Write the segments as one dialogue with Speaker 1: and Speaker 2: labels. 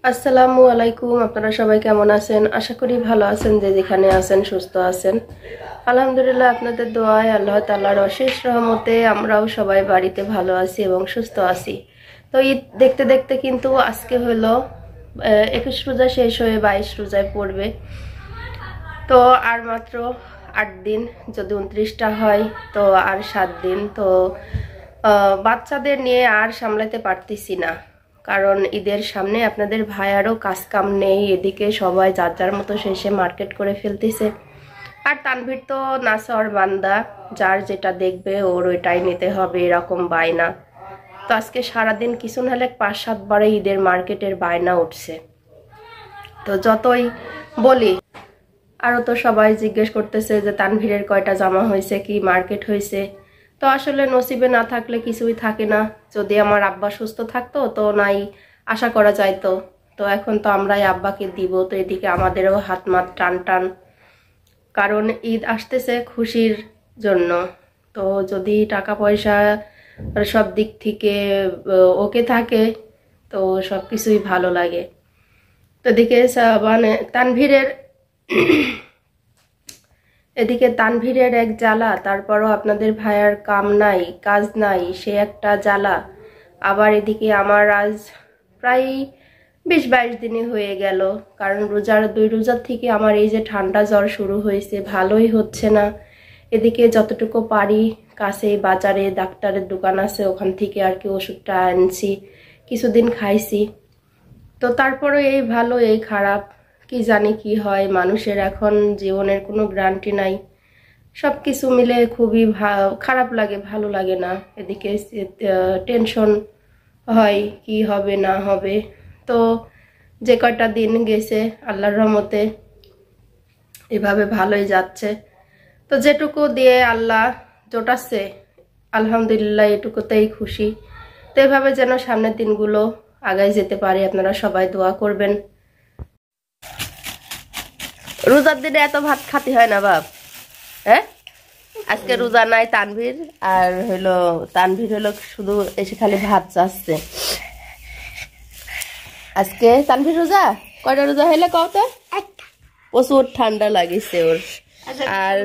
Speaker 1: আসসালামু আলাইকুম। আপনারা সবাই কেমন আছেন? আশা করি ভালো আছেন, যে যেখানে আছেন সুস্থ আছেন। আলহামদুলিল্লাহ, আপনাদের দোয়ায় আল্লাহ তাআলার অশেষ রহমতে আমরাও সবাই বাড়িতে ভালো আছি এবং সুস্থ আছি। তো ঈদ দেখতে দেখতে কিন্তু আজকে হলো 21 রোজা শেষ হয়ে 22 রোজায় পড়বে। তো আর মাত্র 8 দিন, যদি 29টা হয় তো আর 7 দিন। তো বাচ্চাদের নিয়ে আর সামলাতে পারতেছি না, কারণ ঈদের সামনে আপনাদের ভাইয়ারও কাজ কাম নেই, এদিকে সবাই যার যার মতো শেষে মার্কেট করে ফেলতেছে। আর তানভীর তো নাসর বান্দা, যার যেটা দেখবে ওর ওইটাই নিতে হবে, এরকম বায়না। তো আজকে সারাদিন কিছু না হলে 5-7 বারে ঈদের মার্কেটের বায়না উঠছে। তো যতই বলি, আরও তো সবাই জিজ্ঞেস করতেছে যে তানভীরের কয়টা জামা হয়েছে, কি মার্কেট হয়েছে। তো আসলে নসিবে না থাকলে কিছুই থাকে না। যদি আমার আব্বা সুস্থ থাকতো তো নাই আশা করা যাইতো। তো এখন তো আমরাই আব্বাকে দিব, তো এদিকে আমাদেরও হাত মাত টান টান, কারণ ঈদ আসতেছে খুশির জন্য। তো যদি টাকা পয়সা সব দিক থেকে ওকে থাকে তো সব কিছুই ভালো লাগে। তো এদিকে মানে এদিকে তানভীরের এক জ্বালা, তারপরও আপনাদের ভাইয়ার কাম নাই, কাজ নাই, সে একটা জ্বালা। আবার এদিকে আমার আজ প্রায় 20-22 দিনে হয়ে গেল, কারণ 2 রোজার থেকে আমার এই যে ঠান্ডা জ্বর শুরু হয়েছে, ভালোই হচ্ছে না। এদিকে যতটুকু পারি কাছে বাজারে ডাক্তারের দোকান আছে, ওখান থেকে আর কি ওষুধটা আনছি, কিছুদিন খাইছি। তো তারপরে এই ভালো এই খারাপ, কি জানি কি হয়। মানুষের এখন জীবনের কোনো গ্যারান্টি নাই। সব কিছু মিলে খুবই খারাপ লাগে, ভালো লাগে না। এদিকে টেনশন হয় কি হবে না হবে। তো যে কয়টা দিন গেছে আল্লাহর রহমতে এভাবে ভালোই যাচ্ছে। তো যেটুকু দিয়ে আল্লাহ জোটাচ্ছে আলহামদুলিল্লাহ, এটুকুতেই খুশি। তো এভাবে যেন সামনের দিনগুলো আগায় যেতে পারি, আপনারা সবাই দোয়া করবেন। রোজার দিনে এত ভাত খাতে হয় না বাপ, হ্যাঁ? আজকে রোজা নাই তানভীর, আর তানভীর শুধু এসে খালি ভাত চাচ্ছে। আজকে তানভীর রোজা কয়টা রোজা হইলে কত? প্রচুর ঠান্ডা লাগিছে ওর। আর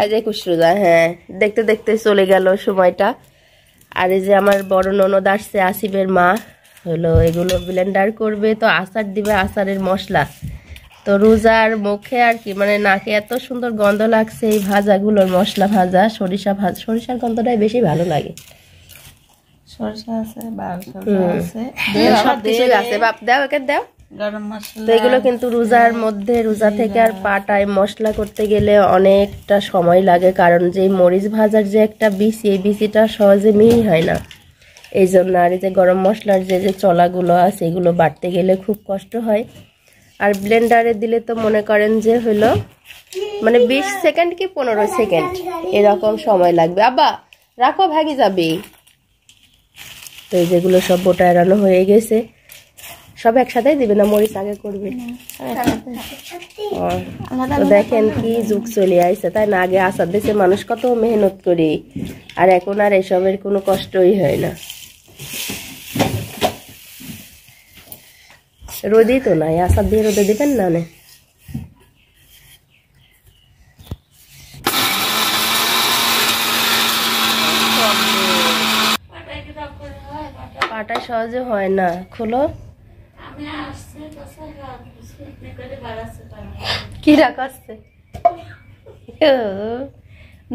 Speaker 1: আজ 21 রোজা, হ্যাঁ। দেখতে দেখতে চলে গেল সময়টা। আর এই যে আমার বড় ননদ আসছে, আসিফের মা, এগুলো ব্লেন্ডার করবে, তো আচার দিবে, আচারের মশলা। তো রোজার মুখে আর কি মানে নাকে এত সুন্দর গন্ধ লাগছে এই ভাজাগুলোর, মশলা ভাজা, সরিষার গন্ধটাই বেশি ভালো লাগে।
Speaker 2: সরষা আছে,
Speaker 1: সব কিছুই আছে বাপ, দাও একে দাও।
Speaker 2: গরম মশলা,
Speaker 1: তো এগুলো কিন্তু রোজার মধ্যে, রোজা থেকে আর পাটায় মশলা করতে গেলে অনেকটা সময় লাগে, কারণ যে মরিচ ভাজার যে একটা বিচি, এই বিচিটা সহজে মিহি হয় না, এই জন্য। আর এই যে গরম মশলার যে চলাগুলো আছে এগুলো বাটতে গেলে খুব কষ্ট হয়। আর ব্লেন্ডারে দিলে তো মনে করেন যে মানে 20 সেকেন্ড কি 15 সেকেন্ড এরকম সময় লাগবে। আব্বা রাখো, ভাগি যাবে। তো এই যেগুলো সব বোটা এড়ানো হয়ে গেছে, সব একসাথেই দিবে না, মরিচ আগে করবে। তো দেখেন কি যুগ চলে আইছে, তাই না? আগে আচার দিছে মানুষ কত মেহনত করে, আর এখন আর এসবের কোনো কষ্টই হয় না। রোদই তো নাই, আচার দিয়ে রোদে দিবেন না। পাটায় সহজে হয় না, খোলো। কি রাখছে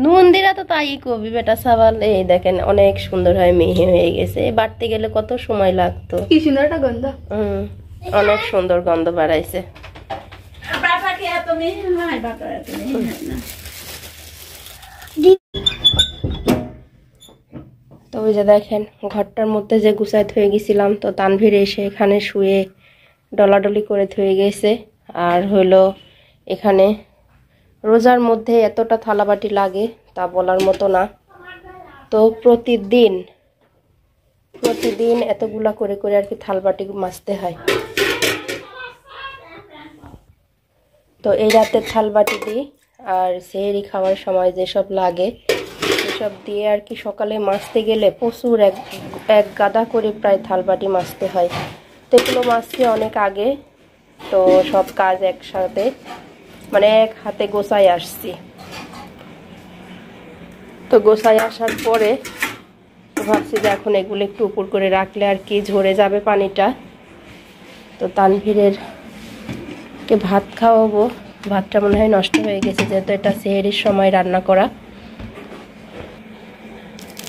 Speaker 1: নুন দিরা, তো তাই কবি বেটা সাবাল। এই দেখেন অনেক সুন্দর হয়, মিহি হয়ে গেছে। বাড়তে গেলে কত সময় লাগতো।
Speaker 2: কি সুন্দর একটা গন্ধ,
Speaker 1: অনেক সুন্দর গন্ধ বাড়াইছে। তো ওই যে দেখেন ঘরটার মধ্যে যে গুছাই থয়ে গেছিলাম, তো তানভীর এসে এখানে শুয়ে ডলাডলি করে থয়ে গেছে। আর এখানে রোজার মধ্যে এতটা থালাবাটি লাগে তা বলার মতো না। তো প্রতিদিন এতগুলা করে করে আর কি থালবাটি মাজতে হয়। তো এই রাতের থালবাটি দিই, আর সেহরি খাওয়ার সময় যেসব লাগে সেসব দিয়ে আর কি সকালে মাজতে গেলে প্রচুর এক গাদা করে প্রায় থালবাটি মাজতে হয়। তো তো এগুলো মাছটি অনেক আগে, তো সব কাজ একসাথে মানে এক হাতে গোছায় আসছি। তো গোছায় আসার পরে ভাবছি যে এখন এগুলো একটু উপর করে রাখলে আর কি ঝরে যাবে পানিটা। তো তানভীরের কে ভাত খাওয়াবো। ভাতটা মনে হয় নষ্ট হয়ে গেছে, যেহেতু এটা সেহরির সময় রান্না করা।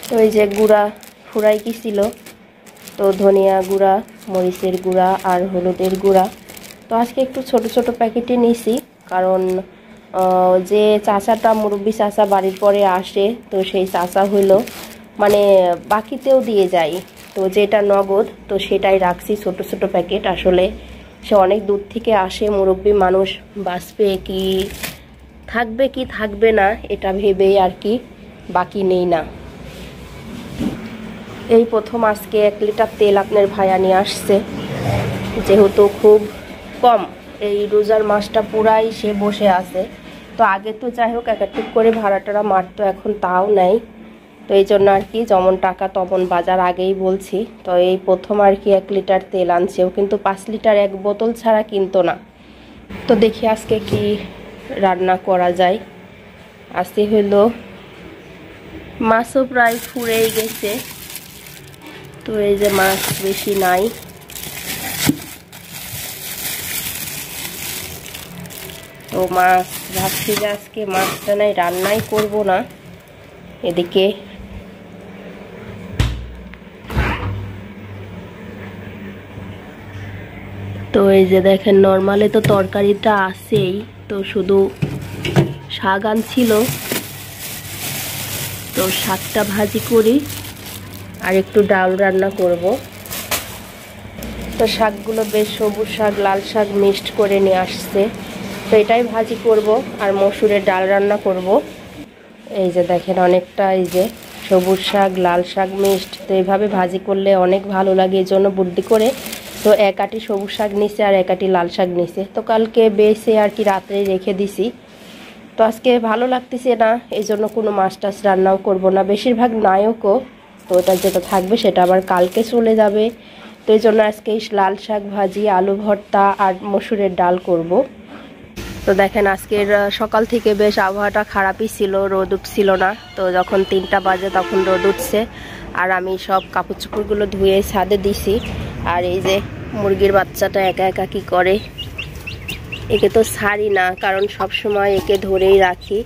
Speaker 1: তো এই যে গুঁড়া ফুরাই কি ছিল, তো ধনিয়া গুঁড়া, মরিচের গুঁড়া আর হলুদের গুঁড়া। তো আজকে একটু ছোট ছোট প্যাকেটে নিয়েছি, কারণ যে চাচাটা মুরব্বি চাচা বাড়ির পরে আসে, তো সেই চাচা হইলো মানে বাকিতেও দিয়ে যায়, তো যেটা নগদ তো সেটাই রাখছি ছোট ছোট প্যাকেট। আসলে সে অনেক দূর থেকে আসে, মুরব্বি মানুষ, বাঁচবে কি থাকবে কি থাকবে না এটা ভেবেই আর কি বাকি নেই না। এই প্রথম আজকে 1 লিটার তেল আপনার ভাইয়া নিয়ে আসছে, যেহেতু খুব কম, এই রোজার মাসটা পুরাই সে বসে আছে। তো আগে তো যাই হোক এক এক করে ভাড়াটারা মারতো, এখন তাও নেই। তো এই জন্য আর কি যেমন টাকা তেমন বাজার, আগেই বলছি। তো এই প্রথম আর কি 1 লিটার তেল আনছেও, কিন্তু 5 লিটার এক বোতল ছাড়া কিনতো না। তো দেখি আজকে কি রান্না করা যায়। আজকে হইলো মাছও প্রায় ফুরেই গেছে, তো এই যে মাছ বেশি নাই। তো মাছ ভাবছি যে আজকে মাছটা নাই রান্নাই করব না। এদিকে তো এই যে দেখেন নরমালি তো তরকারিটা আছেই, তো শুধু শাক আনছিল, তো শাকটা ভাজি করি আর একটু ডাল রান্না করব। তো শাকগুলো বেশ সবুজ শাক লাল শাক মিক্সড করে নিয়ে আসছে, তো এটাই ভাজি করব আর মসুরের ডাল রান্না করব। এই যে দেখেন অনেকটা এই যে সবুজ শাক লাল শাক মিক্সড, তো এইভাবে ভাজি করলে অনেক ভালো লাগে, এই জন্য বুদ্ধি করে তো 1 আটি সবুজ শাক নিছে আর 1 আটি লাল শাক নিছে। তো কালকে বেছে আর কি রাত্রে রেখে দিছি, তো আজকে ভালো লাগতেছে না, এই জন্য কোনো মাছ টাছ রান্নাও করব না। বেশিরভাগ নায়কও, তো ওটা যেটা থাকবে সেটা আবার কালকে চলে যাবে। তো এই জন্য আজকে লাল শাক ভাজি, আলু ভর্তা আর মসুরের ডাল করব। তো দেখেন আজকের সকাল থেকে বেশ আবহাওয়াটা খারাপই ছিল, রোদ উঠছিল না। তো যখন 3টা বাজে তখন রোদ উঠছে, আর আমি সব কাপড় চোপড়গুলো ধুয়ে ছাদে দিছি। আর এই যে মুরগির বাচ্চাটা একা একা কি করে, একে তো ছাড়ি না, কারণ সব সময় একে ধরেই রাখি,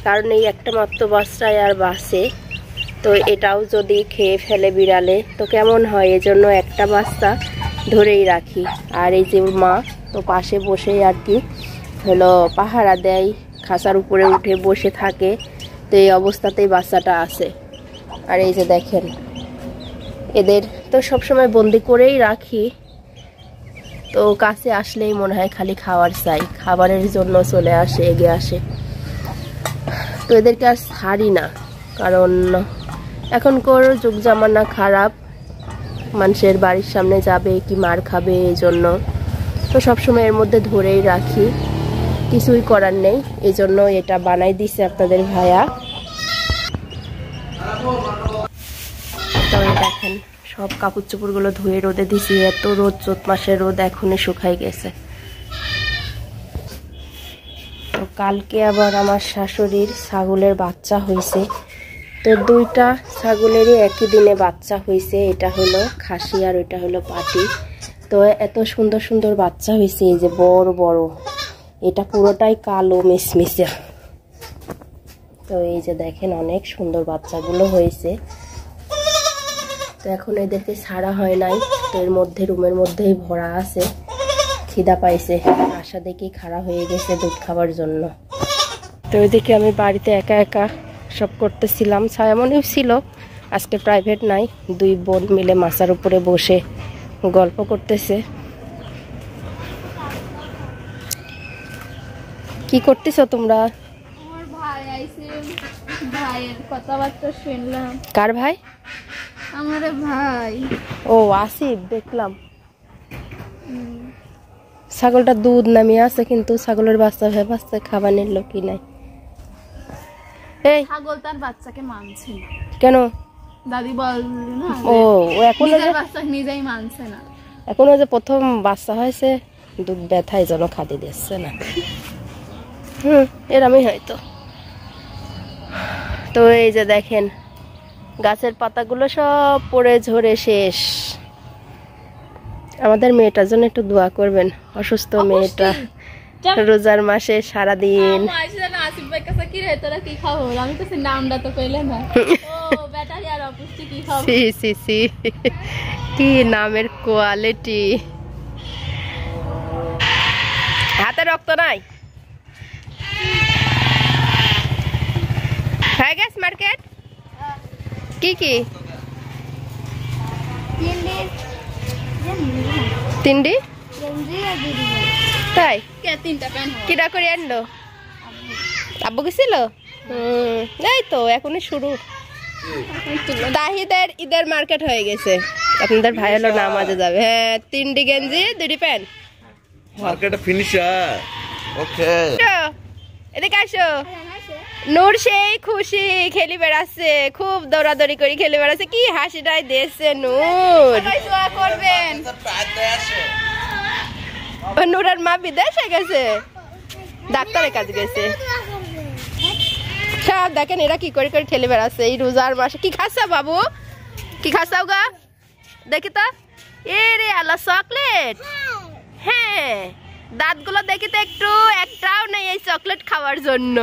Speaker 1: কারণ এই একটা মাত্র বাচ্চায় আর বাসে। তো এটাও যদি খেয়ে ফেলে বিড়ালে তো কেমন হয়, এজন্য একটা বাচ্চা ধরেই রাখি। আর এই যে মা তো পাশে বসেই আর কি হলো পাহারা দেয়, খাঁচার উপরে উঠে বসে থাকে। তো এই অবস্থাতেই বাচ্চাটা আছে। আর এই যে দেখেন এদের তো সবসময় বন্দি করেই রাখি, তো কাছে আসলেই মনে হয় খালি খাওয়ার চাই, খাবারের জন্য চলে আসে, এগিয়ে আসে। তো এদেরকে আর ছাড়ি না, কারণ এখনকার যুগ জামানা খারাপ, মানুষের বাড়ির সামনে যাবে কি মার খাবে, এই জন্য তো সবসময় এর মধ্যে ধরেই রাখি, কিছুই করার নেই। এই জন্য এটা বানাই দিছে আপনাদের ভাইয়া। তো দেখেন সব কাপড় চোপড়গুলো ধুয়ে রোদে দিছি, এত রোদ, চৈত মাসের রোদ এখনই শুকাই গেছে। তো কালকে আবার আমার শাশুড়ির ছাগলের বাচ্চা হয়েছে, তো 2টা ছাগলেরই একই দিনে বাচ্চা হয়েছে, এটা হলো খাসি আর ওইটা হলো পাটি। তো এত সুন্দর সুন্দর বাচ্চা হয়েছে, এই যে বড় বড়, এটা পুরোটাই কালো মিশমিশে। তো এই যে দেখেন অনেক সুন্দর বাচ্চাগুলো হয়েছে। তো এখন এদেরকে ছাড়া হয় নাই, তো এর মধ্যে রুমের মধ্যেই ভরা আছে, খিদা পাইছে, আশা দেখি খাড়া হয়ে গেছে দুধ খাবার জন্য। তো ওইদিকে আমি বাড়িতে একা একা সব করতেছিলাম, ছায়ামনিও ছিল, আজকে প্রাইভেট নাই, 2 বোন মিলে মাচার উপরে বসে গল্প করতেছে। কি করতেছ তোমরা?
Speaker 2: আমার ভাই আইছে, ভাইয়ের কথাবার্তা শুনলাম।
Speaker 1: কার ভাই?
Speaker 2: আমার ভাই।
Speaker 1: ও আসিফ, দেখলাম ছাগলটা দুধ নামিয়ে আছে, কিন্তু ছাগলের বাচ্চা হয়ে বাচ্চা খাবারের লোকই নাই। এই
Speaker 2: ছাগল তার বাচ্চাকে মানছে না
Speaker 1: কেন?
Speaker 2: দাদি বললি না,
Speaker 1: ও এখন
Speaker 2: নিজের বাচ্চা নিজেই মানছে না।
Speaker 1: এখনো যে প্রথম বাচ্চা হয়েছে, দুধ ব্যথায় যেন খাদি দিচ্ছে না। এরমই হয়তো। তো এই যে দেখেন গাছের পাতাগুলো সব পড়ে ঝরে শেষ। আমাদের মেয়েটার জন্য একটু দোয়া করবেন, অসুস্থ মেয়েটা, রোজার মাসে সারাদিন।
Speaker 2: আসিফ ভাই কাছে কি রে তোরা কি খাবো? আমি তো সে নামটা তো কইলে না। ও ব্যাটারি আর অপুষ্টি কি খাবো?
Speaker 1: সি সি সি, কি নামের কোয়ালিটি। হাতে রক্ত নাই। হয়ে গেছে মার্কেট? কি কি? তিনটি তাই?
Speaker 2: কে তিনটা প্যান হবে?
Speaker 1: কিরা করে আনলো? আব্বু গেছিল? এই তো এখনই শুরু। তাহিদের ঈদের মার্কেট হয়ে গেছে। আপনাদের ভাই হলো নামাজে যাবে। হ্যাঁ, 3টি গেঞ্জি 2টি প্যান্ট।
Speaker 3: Market finisher. ওকে,
Speaker 1: এদিকে আসো। নূর সেই খুশি খেলি বেড়াচ্ছে, খুব দৌড়াদৌড়ি করে খেলে বেড়াচ্ছে। কি হাসিটাই দিয়েছে নূর।
Speaker 2: করবেন
Speaker 1: নূরের মা বিদেশে গেছে, ডাক্তারের কাছে গেছে। সব দেখেন এরা কি করে করে খেলে বেড়াচ্ছে এই রোজার মাসে। কি খাচ্ছা বাবু? কি খাচ্ছাও গা? দেখি তো। এ রে আল্লাহ, চকলেট। হ্যাঁ, দাঁতগুলো দেখি তো একটাও নেই এই চকলেট খাওয়ার জন্য।